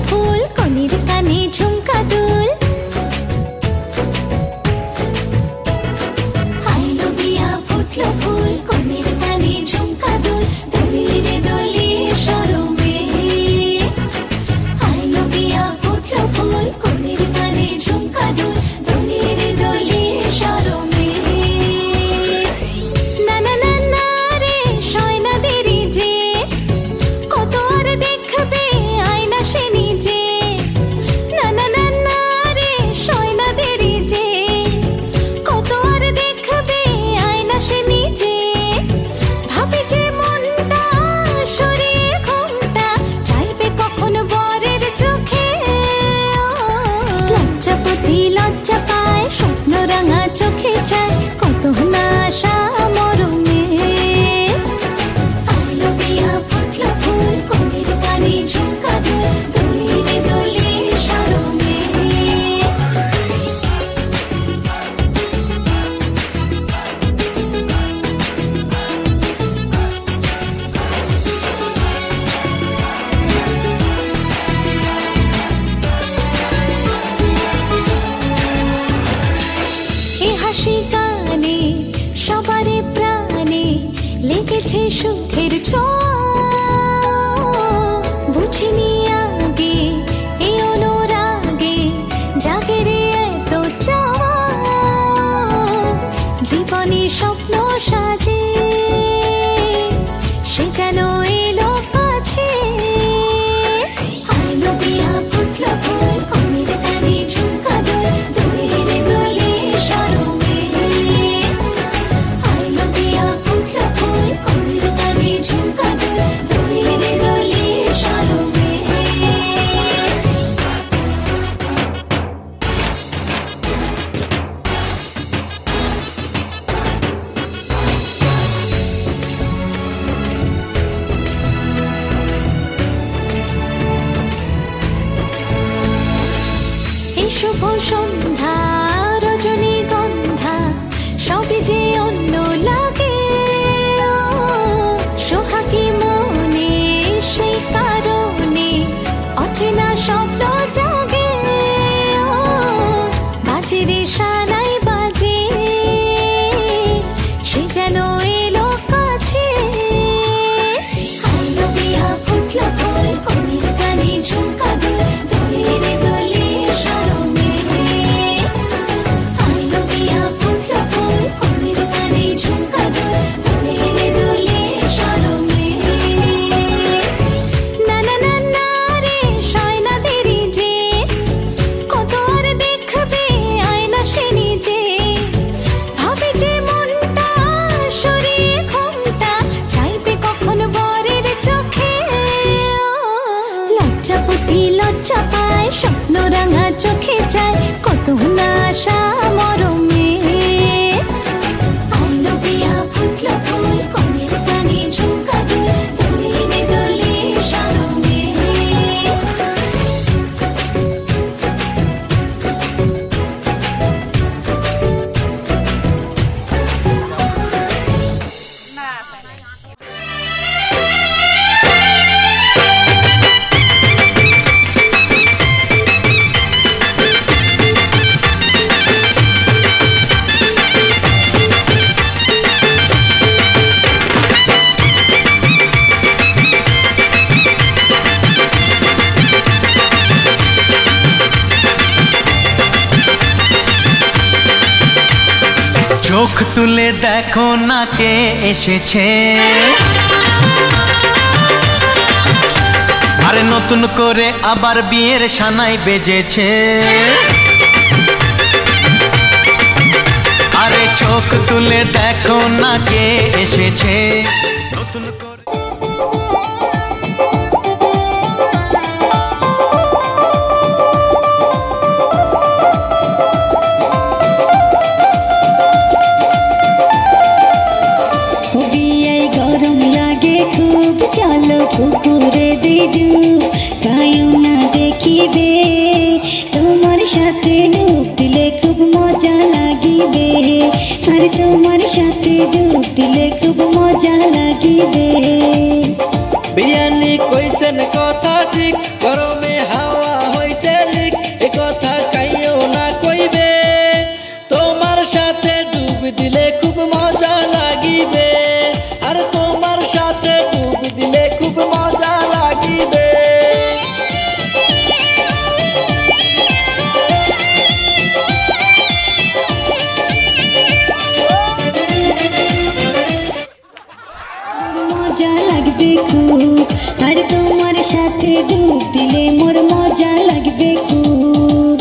ফুল কনের কানে ঝুমকা দুল আইলো বিয়া ফুটলো ফুল কনের কানে ঝুমকা দুল দলিয়ে রে দলিয়ে শরমে আইলো বিয়া ফুটলো ফুল কনের কানে ঝুমকা দুল দলিয়ে রে দলিয়ে শরমে না না না না রে শয়না দেরি যে কত আর দেখবে আয়না সে নিজে না না না না রে শয়না দেরি যে কত আর দেখবে আয়না সে নিজে ভাবে যে মনটা সরিয়ে ঘুমটা চাইবে কখন বরের চোখে লজ্জাপতি লজ্জা পায় স্বপ্ন রাঙা চোখে চায় কত না আশা মরমে আইলো বিয়া ফুটলো ফুল কনের কানে ঝুমকা দুল দলিয়ে রে দলিয়ে শরমে এ হাসি গানে সবারে প্রাণে লেগেছে সুখের ছোঁয়া বুঝিনি আগে এই অনুরাগে জাগে রে এত চাওয়া জীবনে স্বপ্ন সাজে সে যেন এলো কাছে আইলো বিয়া ফুটলো ফুল কনের কানে ঝুমকা দুল দলিয়ে রে দলিয়ে শরমে আইলো বিয়া ফুটলো ফুল কনের কানে ঝুমকা দুল দলিয়ে রে দলিয়ে শরমে এই শুভ সন্ধ্যা রজনীগন্ধা সবই যে অন্য লাগে সোহাগী মনে সেই কারণে অচেনা স্বপ্ন জাগে বাজে রে সানাই বাজে সে যেন এলো কাছে আইলো বিয়া ফুটলো ফুল কনের কানে ঝুমকা দুল দলিয়ে রে দলিয়ে শরমে আইলো বিয়া ফুটলো ফুল কনের কানে ঝুমকা দুল দলিয়ে রে দলিয়ে শরমে না না না না রে শয়না দেরি যে কত আর দেখবে আয়না সে নিজে ভাবে যে মনটা সরিয়ে ঘুমটা চাইবে কখন বরের চোখে লজ্জাপতি লজ্জা পায় স্বপ্ন রাঙা চোখে চায় কত না আশা মরমে আইলো বিয়া ফুটলো ফুল কনের কানে ঝুমকা দুল দলিয়ে রে দলিয়ে শরমে চোখ তুলে দেখো না কে এসেছে আরে নতুন করে আবার বিয়ের সানাই বেজেছে আরে চোখ তুলে দেখো না কে এসেছে নতুন করে চলো পুকুরে দিদু কায়ু না দেখিবে তোমার সাথে ডুব দিলে খুব মজা লাগিবে আর তোমার সাথে ডুব দিলে খুব মজা লাগিবে বিয়ানি কইছেন কথা ঠিক গরমে হাওয়া লাগবে খুব আর তোমার সাথে ডুব দিলে মোর মজা লাগবে খুব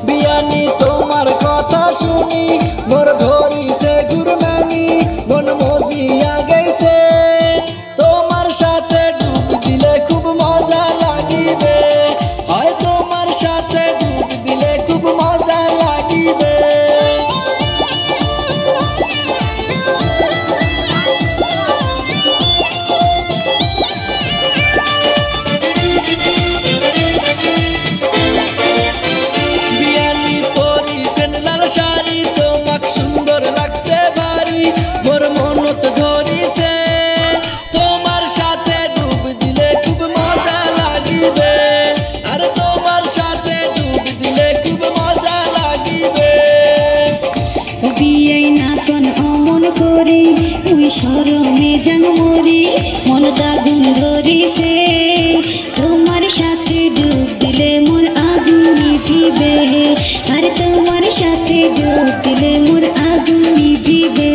বিয়ানি তোমার কথা শুনি মোর ধরিছে গুরমানি মন মজিয়া গেছে তোমার সাথে ডুব দিলে খুব মজা লাগিবে হয় তোমার সাথে ডুব দিলে খুব মজা লাগিবে বিয়ানি পরিছেন লাল শাড়ি তোমাক সুন্দর লাগছে ভারী মোর মনত ধরিছে তোমার সাথে ডুব দিলে খুব মজা লাগিবে আর তোমার সাথে ডুব দিলে খুব মজা লাগিবে বিয়াই না কোন অমন করি তুই শরমে জাং মরি মন দাগুন ধরিছে তোমার সাথে ডুব দিলে মোর আগুন নিভিবে আর তোমার সাথে ডুব দিলে মোর আগুন নিভিবে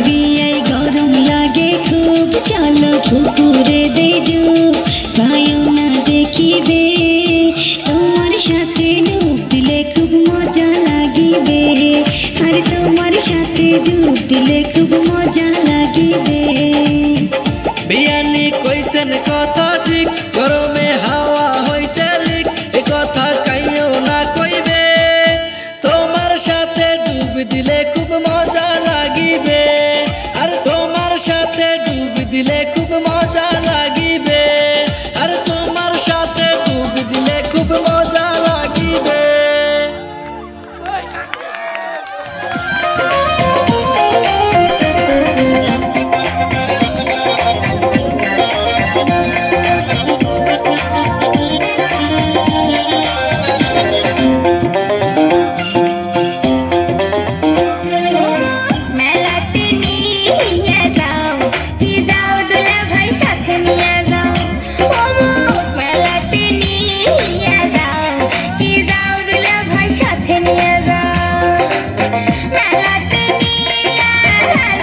বিয়াই গরম লাগে খুব চলো পুকুরে দে ডুব পায়ো না দেখিবে তোমার সাথে ডুব দিলে খুব মজা লাগিবে আর তোমার সাথে ডুব দিলে খুব মজা লাগিবে বিয়ানি কইছেন কথা ঠিক গরমে হাওয়া হইছে লিক এ কথা কাইও না কইবে তোমার সাথে ডুব দিলে খুব মজা লাগিবে আর তোমার সাথে ডুব দিলে খুব মজা লাগিবে আর তোমার সাথে ডুব দিলে খুব মজা লাগিবে মেলাতে নিয়ে যাও কি যাও দুলা ভাই সাথে নিয়ে যাও মেলাতে নিয়ে যাও কি যাও দুলা ভাই সাথে নিয়ে যাও মেলাতে নিয়ে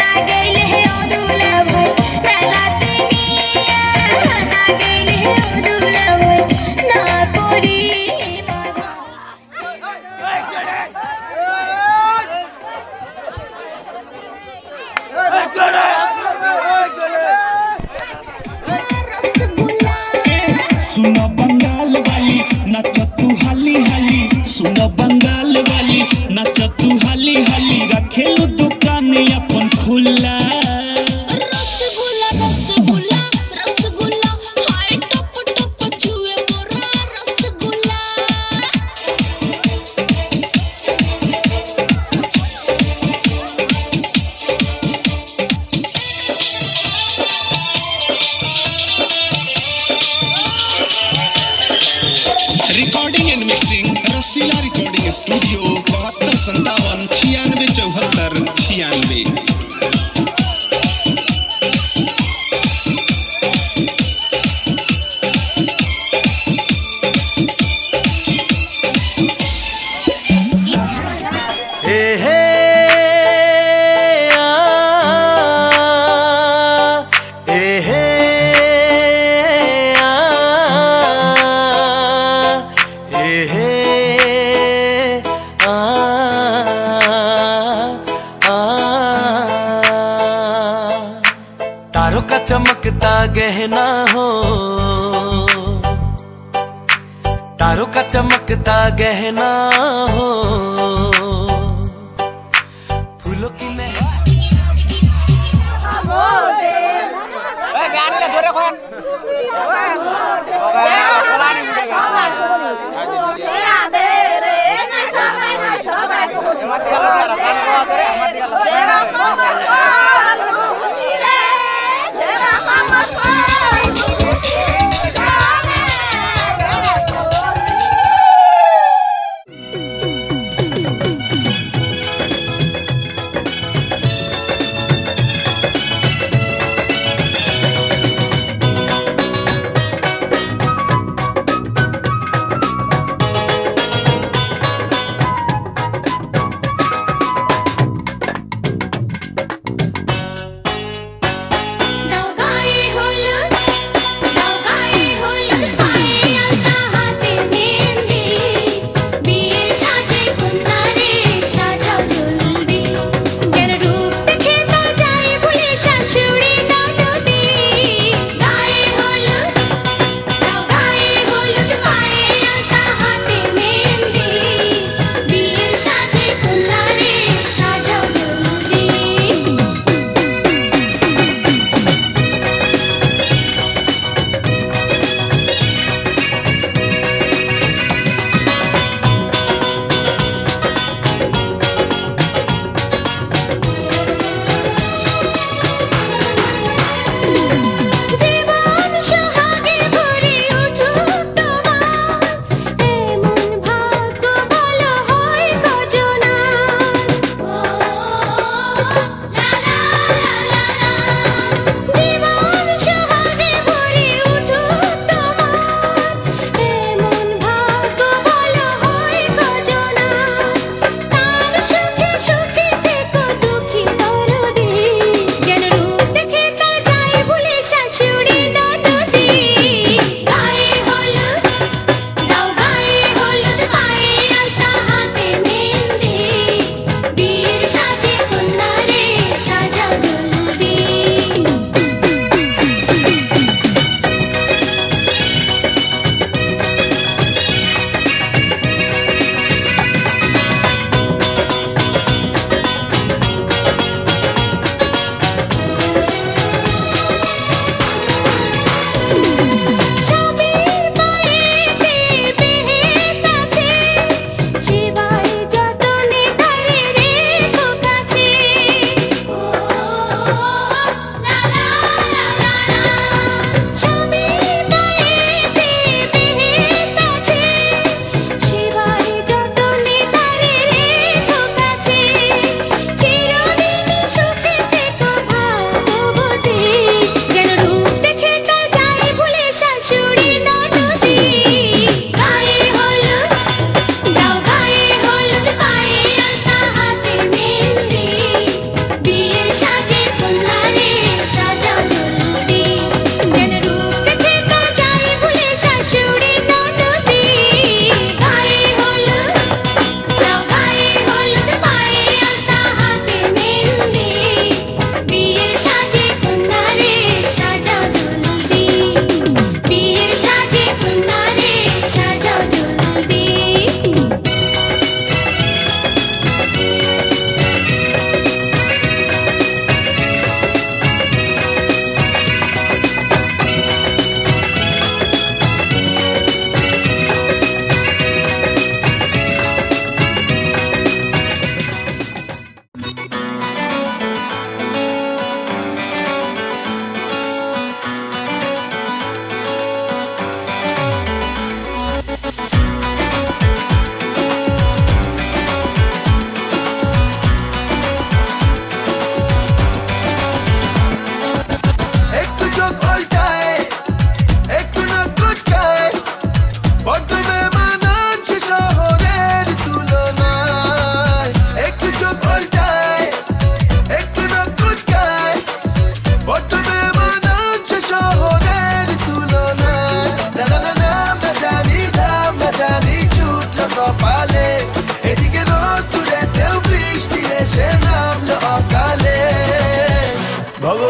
না গেলে ও দুলা ভাই মেলাতে নিয়ে না গেলে ও দুলা ভাই না করি सुनो बंगाल वाली नच तू हाली हाली सुनो बंगाल वाली नच तू हाली हाली रखेलू दुकान अपन खुला रसगुल्ला रसगुल्ला रसगुल्ला हाय टप टप छुए मोरा rasgulla recording and mixing Rasila recording studio 7257 96 74 96। हे हे आ हे हे आ हे हे आ तारों का चमकता गहना हो तारों का चमकता गहना हो फूलों की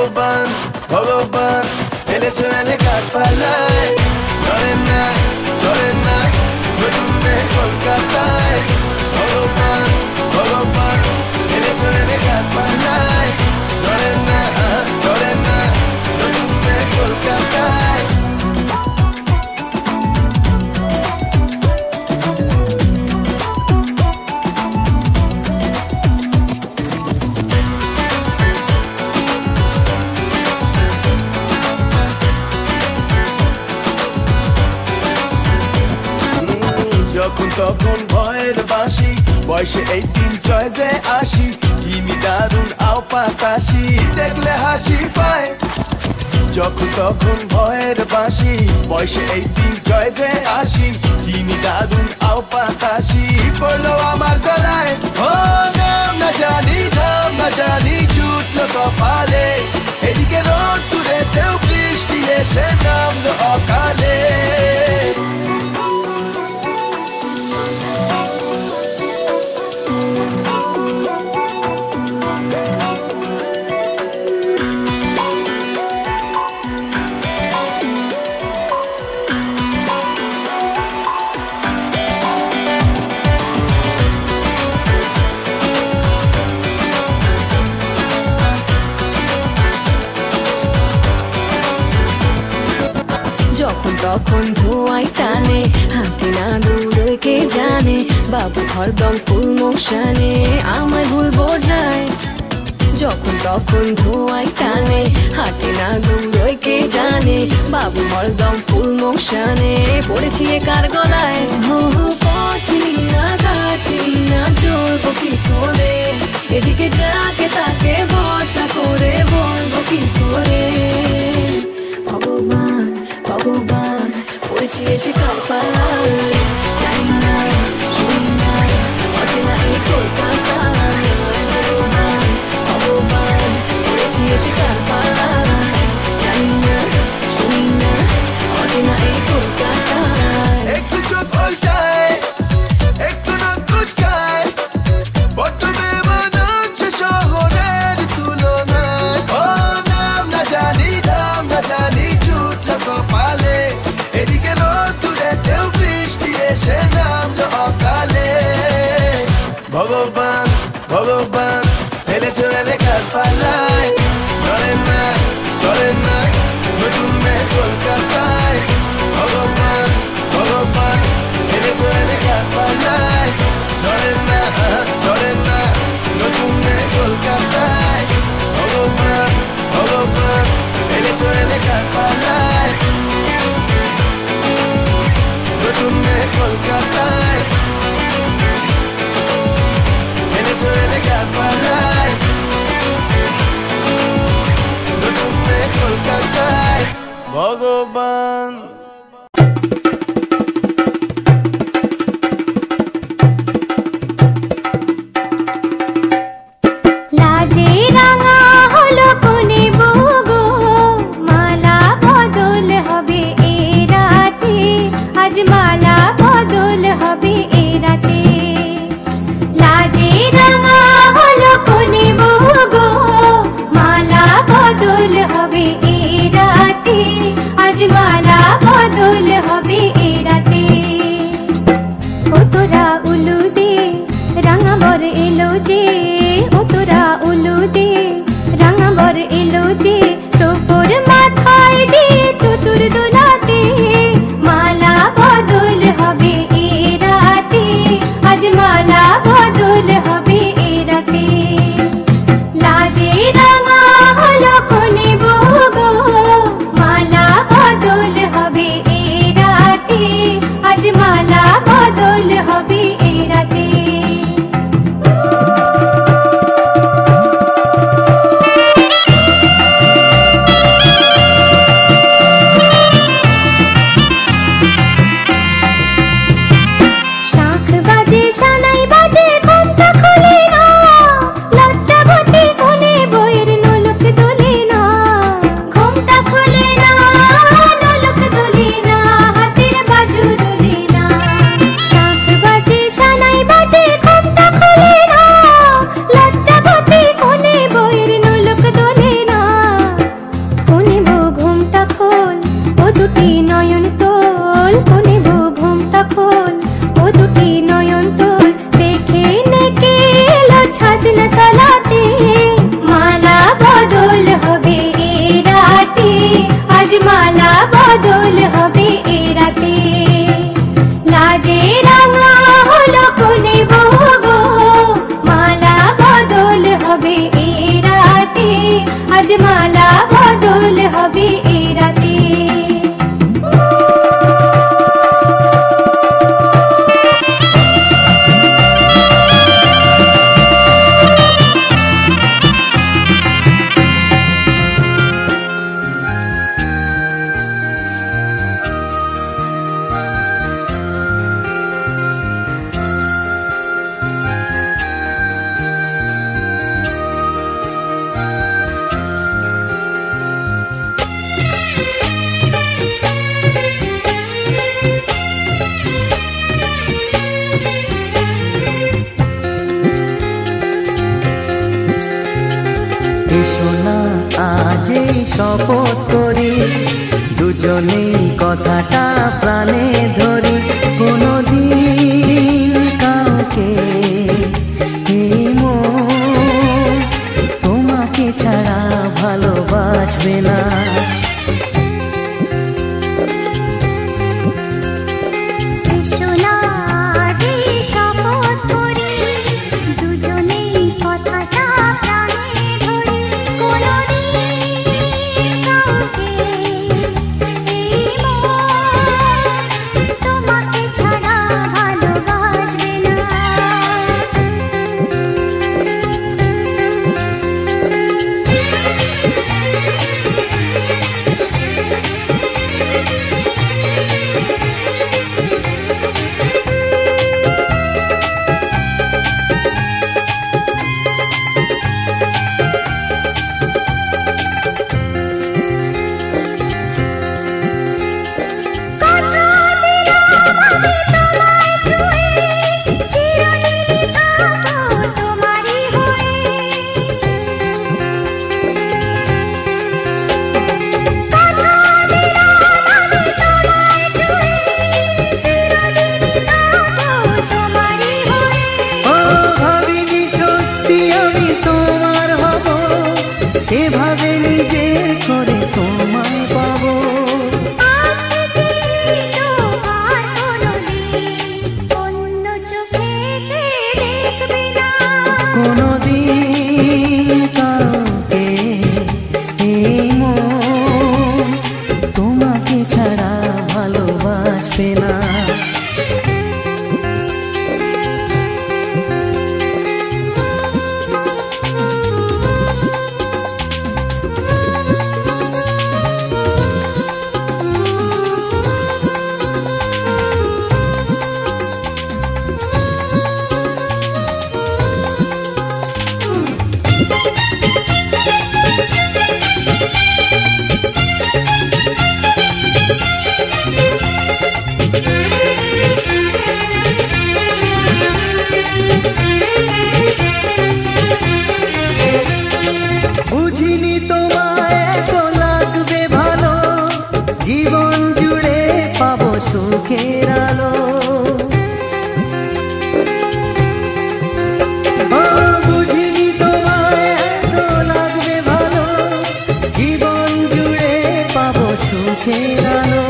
ভগবান ভগবান ফেলেছে এনে কাঠ পাল্লায় চলে না নতুন মেয়ে কলকাতায় ভগবান ভগবান ফেলেছে এনে কাঠ পাল্লায় চলে না নতুন মেয়ে কলকাতায় যখন তখন ভয়ের বাঁশি বয়সে 18 চয়েসে আসি কিনি দারুণ আও পাতাসি দেখলে হাসি পায় যখন তখন ভয়ের বাঁশি বয়সে 18 চয়েসে আসি কিনি দারুণ আও পাতাসি পড়লো আমার গলায় ও নাম না জানি ধাম না জানি জুটলো কপালে এদিকে রোদ দূরেতেও বৃষ্টি এসে নামলো অকালে যখন তখন ধোঁয়াই টানে হাঁটে না দূরে কে জানে বাবু হরদম ফুল মোশনে আমায় ভুল বোঝায় যখন তখন ধোঁয়াই টানে হাঁটে না দূরে কে জানে বাবু হরদম ফুল মোশনে পড়েছি কার গলায় হো পথি না গাছি না চলবো কি করে এদিকে যাকে তাকে ভরসা করে বলবো কি করে ভগবান ভগবান পড়েছি এসে কপালায় জানি না শুনি না অচেনা এই কলকাতায় ভগবান ভগবান পড়েছি এসে কপালায় জানি না শুনি না অচেনা এই কলকাতায় একটু চোখ উল্টায় একটু নাক কুচকায় বড্ড বেমান হচ্ছে শহরের তুলনায় ও নাম না জানি ধাম না জানি জুটলো কপালে এদিকে রোদ দূরেতেও বৃষ্টি এসে নামলো অকালে ভগবান ভগবান ফেলেছে এনে কাঠ পাল্লায় চলে না নতুন মেয়ে কলকাতায় ভগবান ভগবান ফেলেছে এনে কাঠ পাল্লায় চলে না নতুন মেয়ে কলকাতায় ভগবান ভগবান ফেলেছে এনে কাঠ পাল্লায় নতুন মেয়ে কলকাতায় ফেলেছে এনে কাঠ পাল্লায় নতুন মেয়ে কলকাতায় ভগবান লাজে রাঙা হলো কোনে বগো মালা বদল হবে এ রাতে আজ মালা বদল হবে এ রাতে লাজে রাঙা হলো কোনে বগো মালা বদল হবে এ রাতে আজ মালা বদল হবে এ রাতে ও তোরা উলু দে রাঙা বর এলো যে ও তোরা উলু দে আজ মালা বদল হবে এ রাতে। এসো না আজ এই শপথ করি, দুজনেই কথাটা প্রাণে ধরি, কোনোদিন কাউকে এই মন তোমাকে ছাড়া ভালোবাসবে না। এসো না আজ এই শপথ করি, দুজনেই কথাটা প্রাণে ধরি, কোনোদিন কাউকে এই মন তোমাকে ছাড়া ভালোবাসবে না। এভাবে নিজের করে তোমায় পাবো। আজ থেকে তোমার কোনোদিন অন্য চোখে চেয়ে দেখবে না, কোনোদিন কাউকে এই মন তোমাকে ছাড়া ভালোবাসবে না। বুঝিনি তোমায় এত লাগবে ভালো, জীবন জুড়ে পাবো সুখের আলো। ও বুঝিনি তোমায় এত লাগবে ভালো, জীবন জুড়ে পাবো সুখের আলো।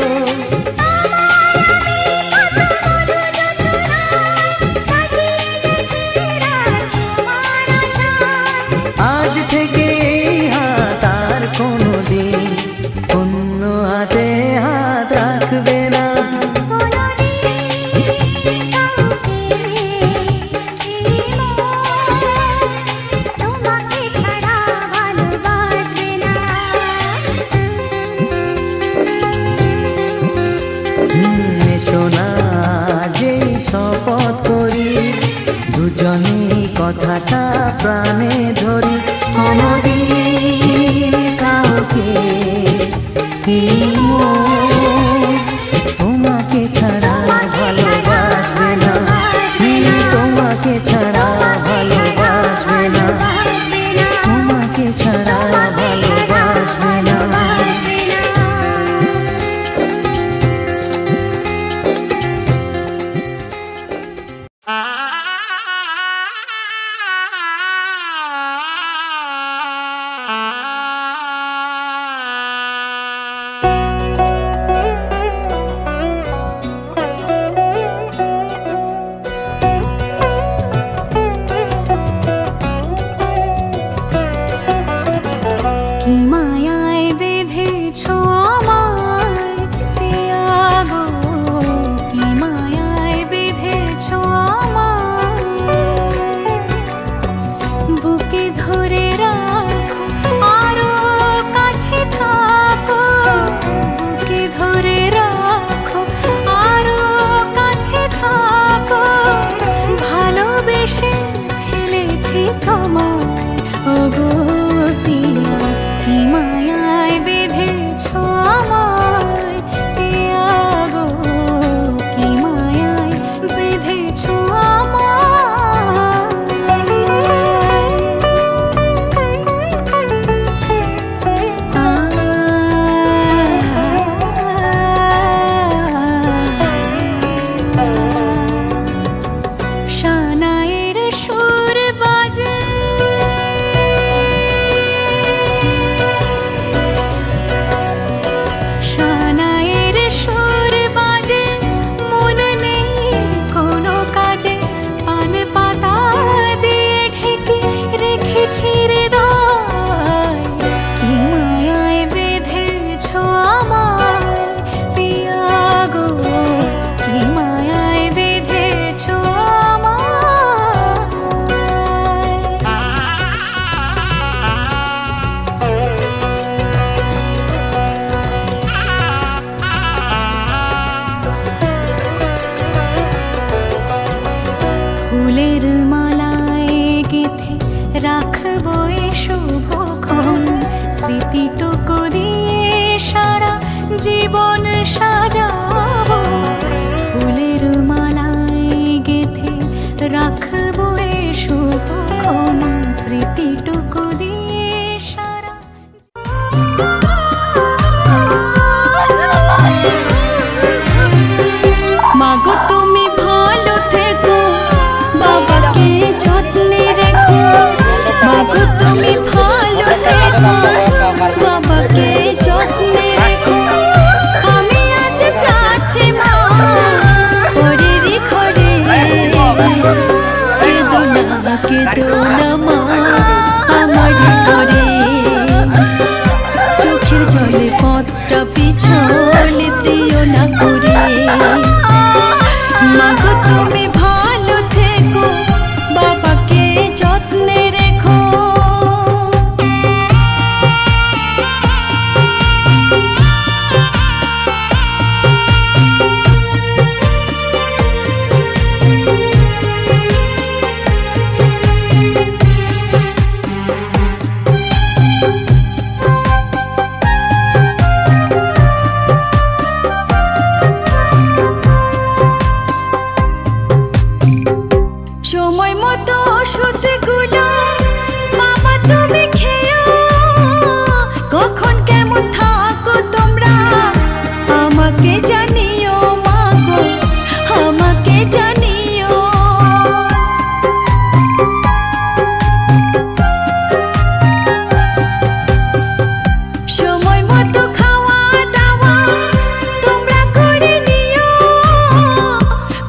আজ থেকে এই হাত আর কোনোদিন অন্য হাতে হাত রাখবে না। কোনো জীবন সাজাবো ফুলের মালায় গেথে রাখবো এই শুভক্ষণ স্মৃতিটুকু দিয়ে সারা। মাগো তুমি ভালো থেকো, বাবাকে যত্নে রেখো। মাগো তুমি ভালো থেকো, বাবাকে যত্নে রেখো। আমি আজ যাচ্ছি মা ঘরের ঘরে, কেঁদো না মা আমার ঘরে। চোখের জলে পথটা পিছল দিও না করে। মাগো তুমি ভালো থেকো, বাবাকে যত্নে রেখো। সময় মতো ওষুধগুলো বাবা তুমি খেও। কখন কেমন থাকো তোমরা আমাকে জানিও মাগো, আমাকে জানিও। সময় মতো খাওয়া দাওয়া তোমরা করে নিও।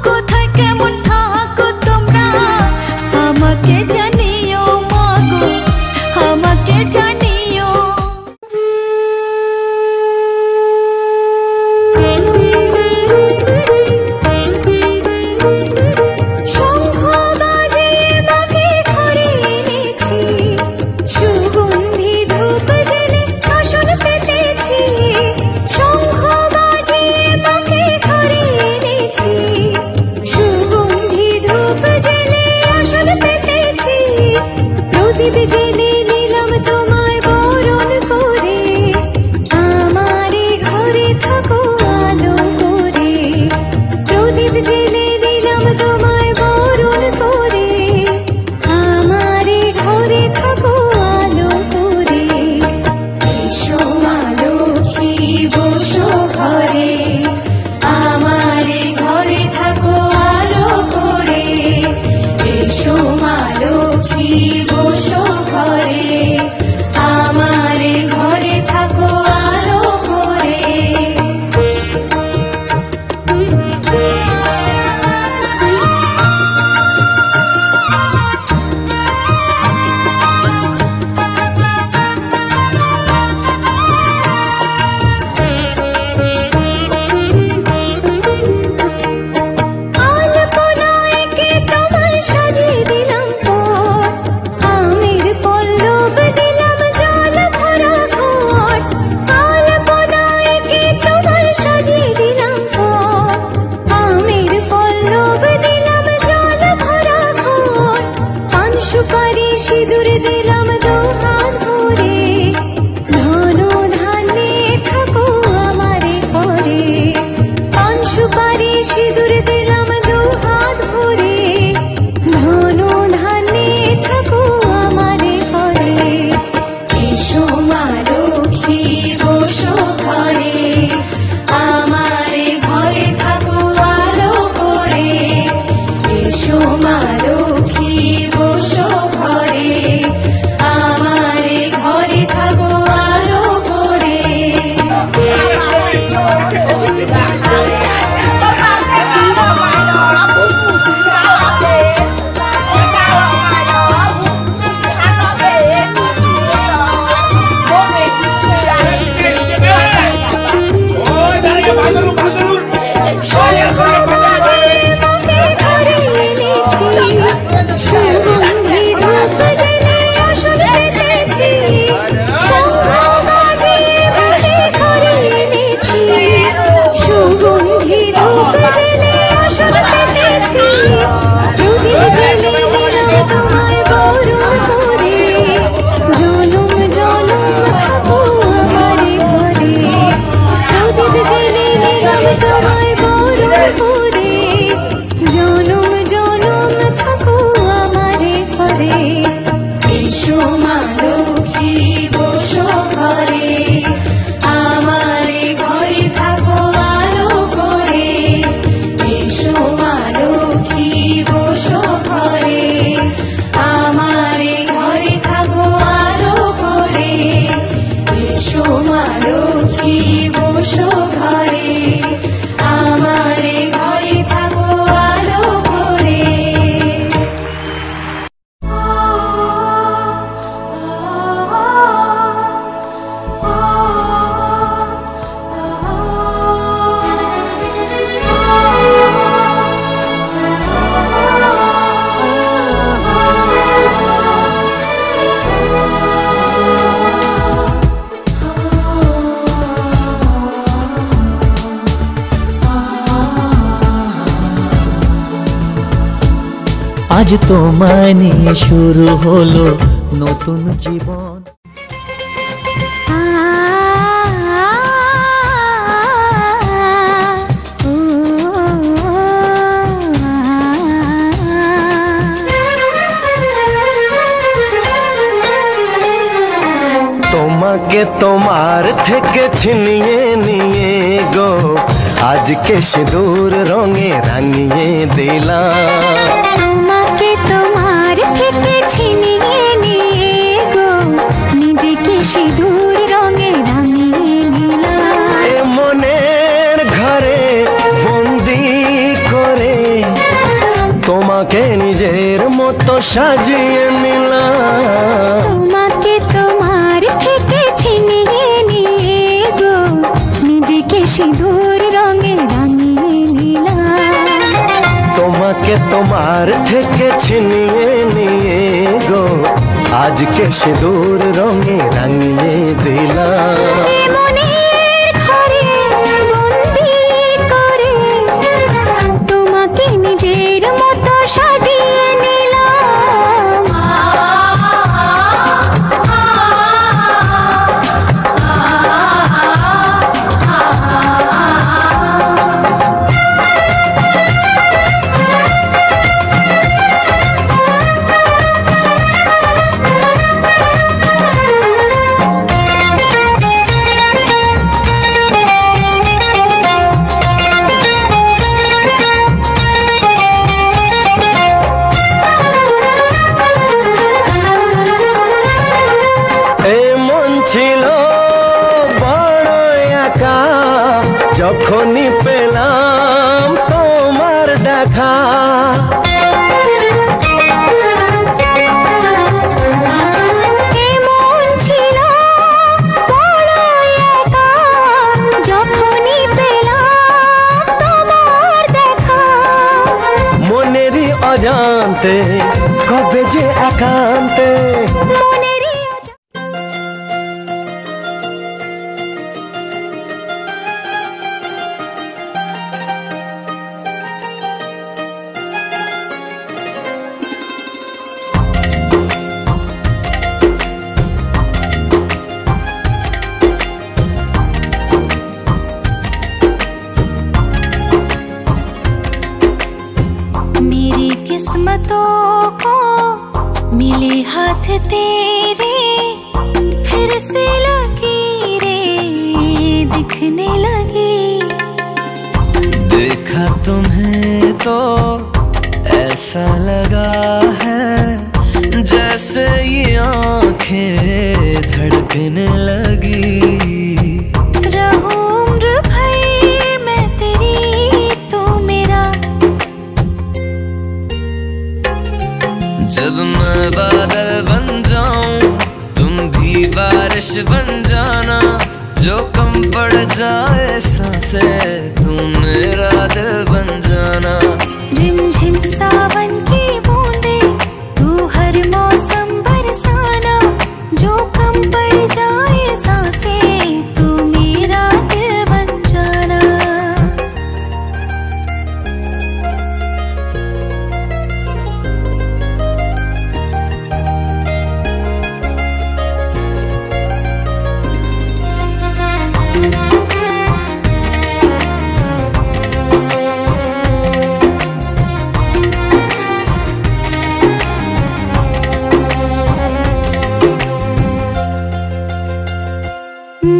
কোথায় কেমন থাকো তোমরা আমাকে জানিও মাগো, আমাকে জানিও। শঙ্খ বাজিয়ে মাকে ঘরে এনেছি, সুগন্ধি ধূপ জ্বেলে আসন পেতেছি। শঙ্খ বাজিয়ে মাকে ঘরে এনেছি, সুগন্ধি ধূপ জ্বেলে আসন পেতেছি। প্রদীপ জ্বেলে নিলাম তোমায় বরণ করে, আমারে ঘরে থাকো আলো করে। প্রদীপ জ্বেলে নিলাম তোমায় বরণ করে, আমারে ঘরে থাকো আলো করে। এসো মা লক্ষ্মী বসো ঘরে, আমারে ঘরে থাকো আলো করে। এসো মা লক্ষ্মী বসো ঘরে, আমারে ঘরে থাকো আলো করে। আলপনায় এঁকে তোমার সাজিয়ে দিলাম পথ, আমের পল্লব দিলাম জল ভরা ঘট। আলপনায় এঁকে তোমার সাজিয়ে দিলাম পথ, আমের পল্লব দিলাম জল ভরা ঘট। পান সুপারি সিঁদুর দিলাম দু হাত ভরে, ধন ধান্যে থাকো আমারে ঘরে। পান সুপারি সিঁদুর দিলাম দু হাত ভরে, ধন ধান্যে থাকো আমারে ঘরে। এসো মা লক্ষ্মী বসো ঘরে, আমারে ঘরে থাকো আলো করে। এসো মা লক্ষ্মী বসো ঘরে, আমারে ঘরে থাকো আলো করে। আজ তোমায় নিয়ে শুরু হলো নতুন জীবন। তোমাকে তোমার থেকে ছিনিয়ে নিয়ে গো আজকে সিঁদুর রঙে রাঙিয়ে দিলাম। তোমাকে তোমার থেকে ছিনিয়ে নিয়ে গো নিজেকে সিঁদুর রঙে রাঙিয়ে নিলাম। এ মনের ঘরে বন্দি করে তোমাকে নিজের মতো সাজিয়ে নিলাম। তোমাকে তোমার থেকে ছিনিয়ে নিয়ে গো নিজেকে সিঁদুর রঙে রাঙিয়ে নিলাম। তোমাকে তোমার থেকে ছিনিয়ে নিয়ে গো আজকে সিঁদুর রঙে রাঙিয়ে দিলাম। এ মনের ঘরে বন্দি করে তোমাকে নিজের মতো সাজিয়ে নিলাম। যখনই পেলাম তোমার দেখা এমন ছিল বড় একা যখনই পেলাম তোমার দেখা। মনেরই অজান্তে কবে যে একান্তে মনেরই मेरी किस्मतों को मिले हाथ तेरे, फिर से लकीरें दिखने लगी। देखा तुम्हें तो ऐसा लगा है जैसे ये आंखें धड़कने लगी। रहूं उम्र भर मैं तेरी तू मेरा। जब मैं बादल बन जाऊं तुम भी बारिश बन जाना, जो कम पड़ जाए सांसें तुम मेरा दिल बन जाना। रिमझिम सावन की बूंदे तू हर मौसम बरसाना, जो कम पड़ जाए सांसें तू मेरा दिल बन जाना।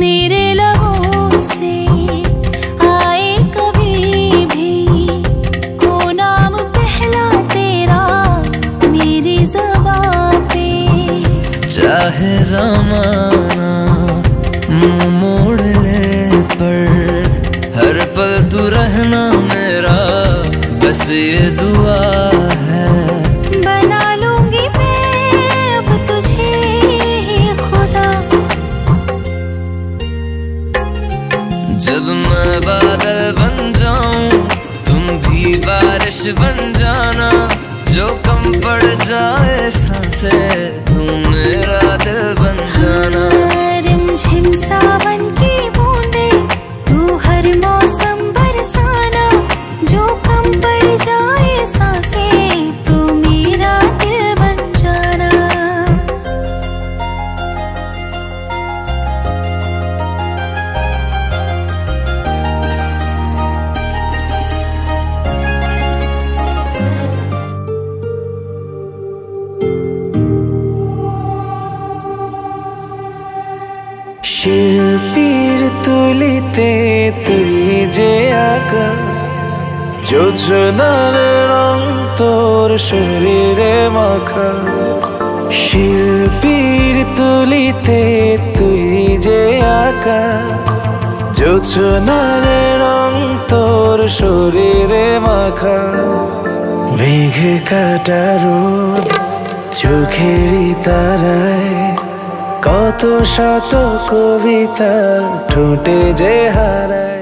मेरे लबों से आए कभी भी हो नाम पहला तेरा मेरी ज़बां पे। चाहे ज़माना मुंह मोड़ ले पर हर पल तू रहना मेरा, बस ये दुआ है। बना लूंगी मैं अब तुझे ही खुदा। जब मैं बादल बन जाऊं तुम भी बारिश बन जाना, जो कम पड़ जाए सांसें तुम मेरा दिल बन जाना। रिमझिम सावन की बूंदे तू हर मौसम बरसाना, जो कम पड़ जाए सांसें तू मेरा শিল্পীর তুলিতে তুই যে আঁকা, যোজনার রং তোর শরীরে মাখা। শিল্পীর তুলিতে তুই যে আঁকা, যোজনার রং তোর শরীরে মাখা। মেঘে কাটা রোদ চোখেরই তারায়, কত শত কবিতা ঠোঁটে যে হারায়।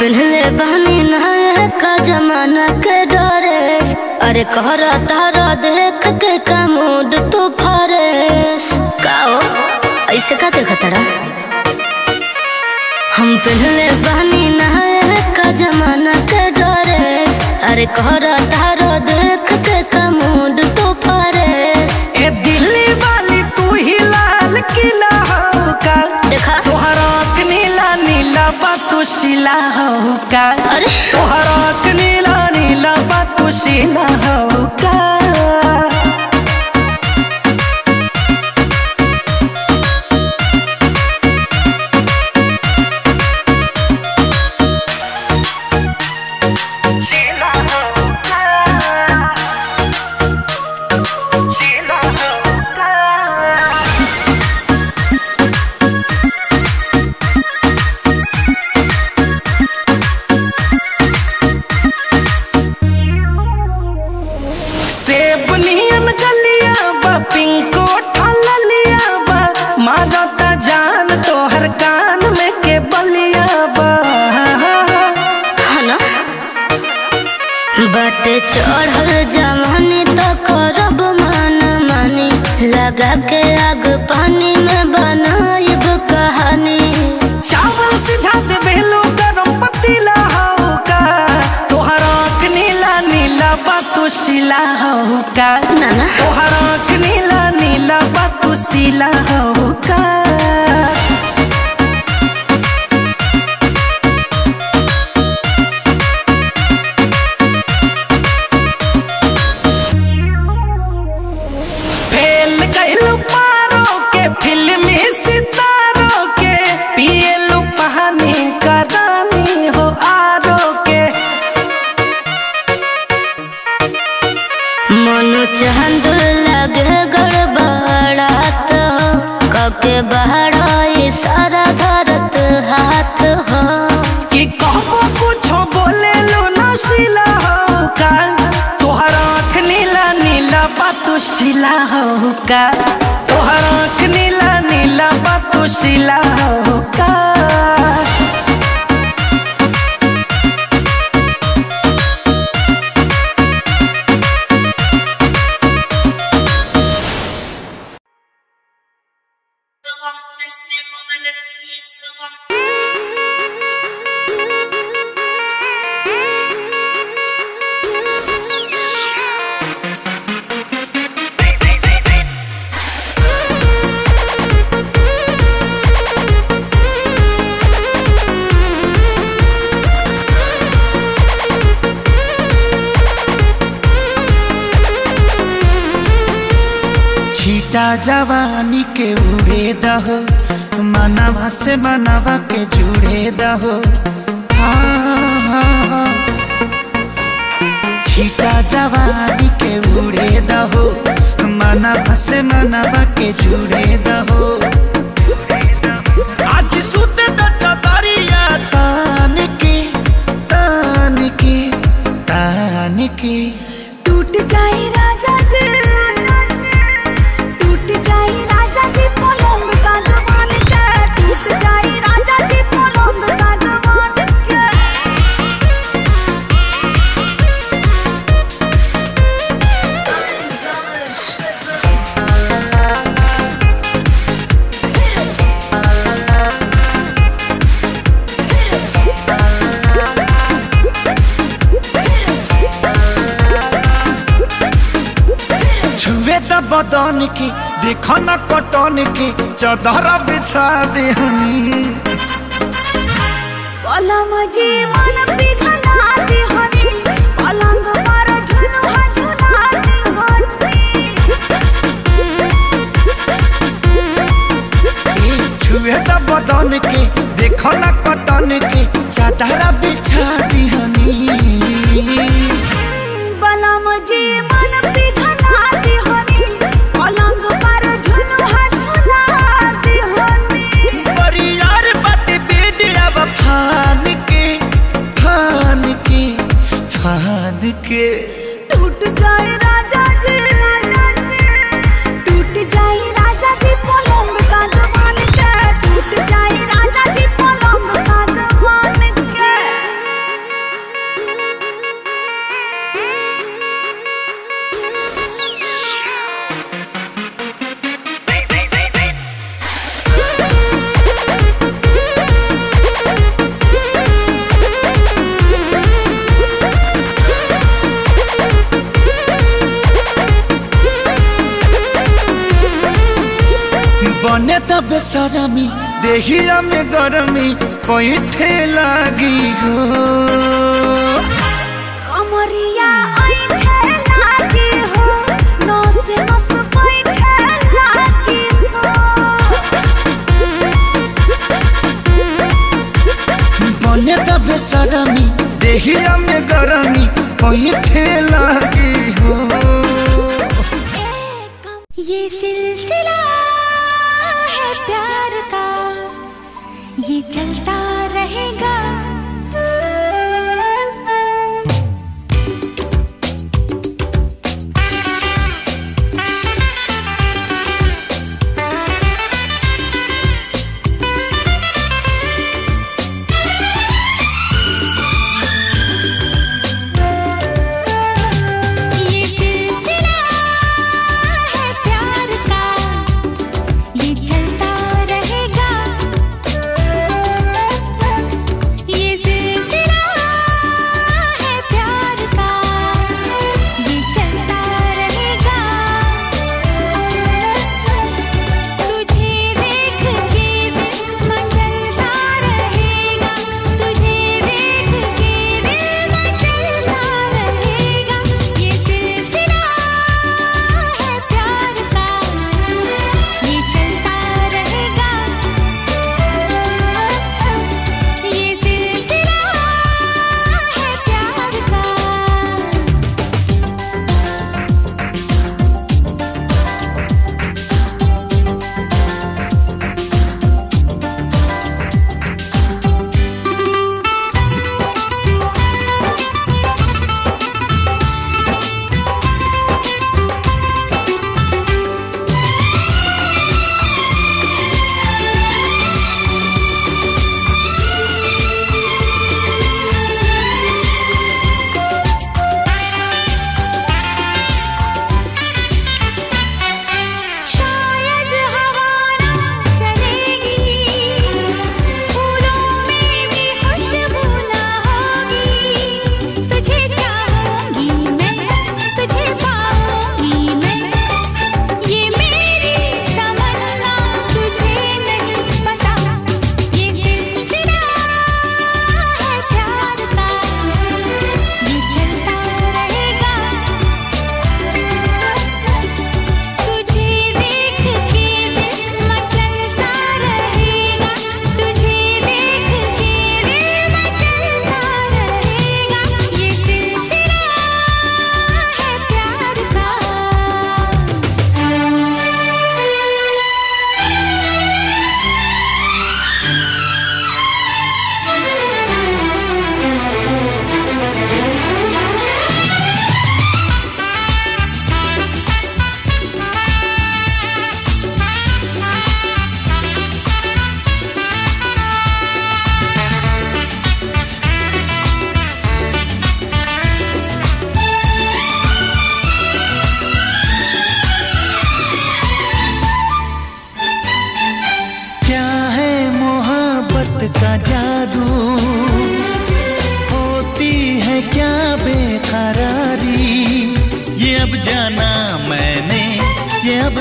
पहले बहनी नहायत का जमाना के डरेस, अरे कहरा तारा देख के का मूड तो फरेस। काओ ऐसे का देखा तड़ा? हम पहले बहनी नहायत का जमाना के डरेस, अरे कहरा तारा देख के का मूड तो फरेस। ए दिल्ली वाली तू ही लाल किला हो का, देखा तोहरा नीला नीला बातू शिला हो का। अरे तोहरा नीला नीला बातू शिला हो का। चढ़ल जवानी तो करब मन मानी, लगा के आग पानी में बनाइब कहानी। चावल सिझात बेलो गरम पतीला हो का, तोहरा नीला नीला बातू शिला हो का। नाना तोहरा नीला नीला बातू शिला हो का। चंद लगे गड़बड़ात कके बहराई सारा धरत हाथ हो। कि कहबो कुछो बोले लो नशीला हो का, तोहरा नीला नीला बातू शिला हो का। तोहरा नीला नीला बातू शिला हो का। छीटा जवानी के उड़े दहो, मनवा से मनवा के जुड़े दहो। छीटा जवानी के उड़े दहो, मनवा से मनवा के जुड़े दहो। आज सुत दरिया तान के तान के तान के, टूट जाए राजा जी, टूट जाए राजा जी पलंग सागवान के, टूट जाए राजा जी पलंग सागवान के। बदन के देखो न कटन के चादर बिछा देहनी पलम जी मन पिघला देहनी पलंग पर झुलुआ झुला देहनी छुए त बदन के देखो न कटन के चादर बिछा देहनी पलम जी मन पिघला देहनी पलंग पर झुलुआ झुला देहनी बड़ी यार बात बेडिया फान के टूट जाए राजा जी पलंग सागवान के टूट जाए राजा जी पलंग सागवान के बने त बेसरमी देहिया में गरमी पैठे लागी हो कमरिया ऐठे लागी हो नस नस बैठे लागी हो बने त बेसरमी देहिया में गरमी पैठे लागी हो ये सिलसिला है प्यार का ये चलता रहेगा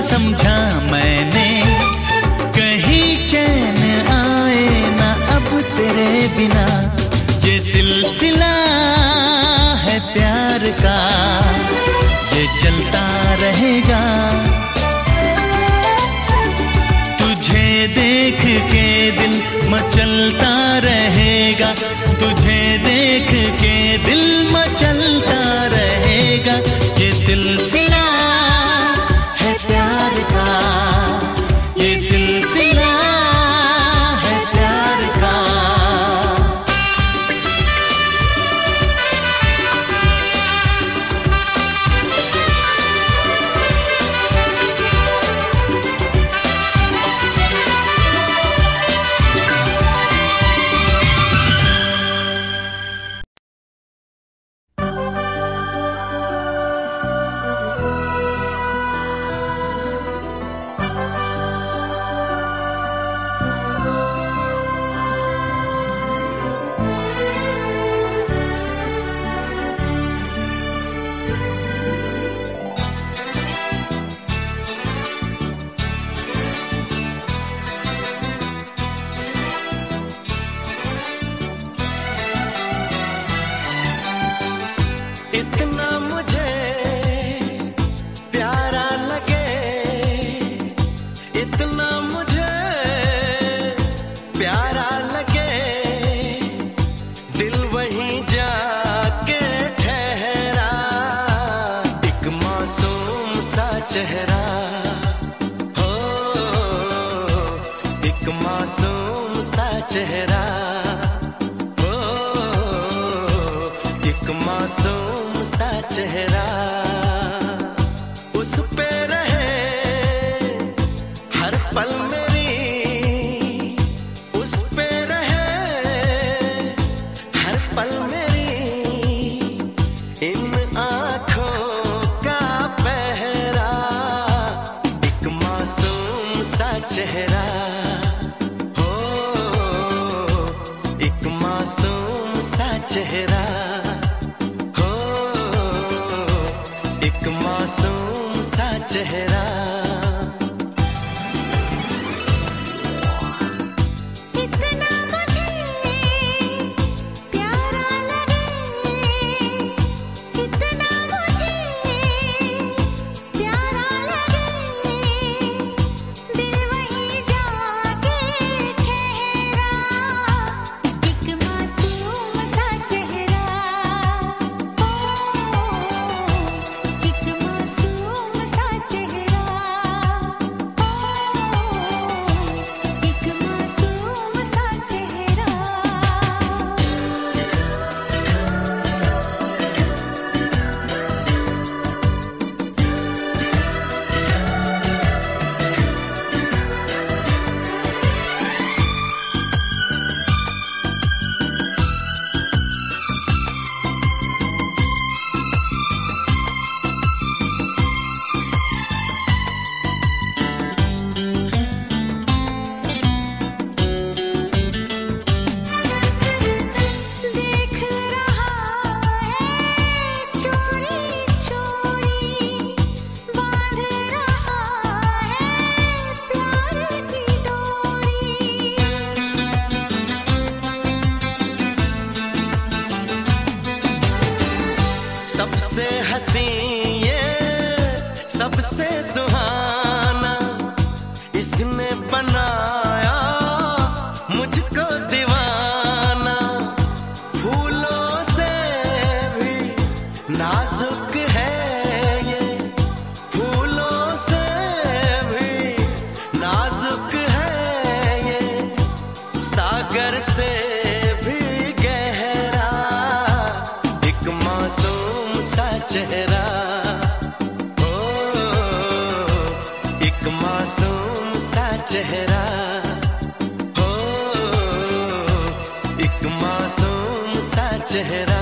समझा मैंने, कहीं चैन आए ना अब तेरे बिना। ये सिलसिला है प्यार का, ये चलता रहेगा। तुझे देख के दिल मचलता रहेगा, तुझे देख के दिल मचलता रहेगा। ये सिलसिला है प्यार का, ये सिलसिला है प्यार का। इतना मुझे प्यारा लगे, इतना मुझे प्यारा लगे, दिल वहीं जाके ठहरा। एक मासूम सा चेहरा हो, एक मासूम सा चेहरा हो, एक मासूम सा चेहरा। उस पे रहे हर पल मेरी, उस पे रहे हर पल मेरी, इन आँखों का पहरा। एक मासूम सा चेहरा हो, एक मासूम सा चेहरा, एक मासूम सा चेहरा। इतना मुझे प्यारा लगे, इतना मुझे प्यारा लगे, दिल वहीं जाके ठहरा। एक मासूम सा चेहरा, एक मासूम सा चेहरा, एक मासूम सा चेहरा। देख रहा है चोरी चोरी, बांध रहा है प्यार की डोरी। सबसे हसी ये सबसे सुहाना, इसने बनाया मुझको दीवाना। फूलों से भी नाजुक है ये, फूलों से भी नाजुक है ये, सागर से भी गहरा। एक मासूम सा चेहरा हो, एक मासूम सा चेहरा हो, एक मासूम सा चेहरा।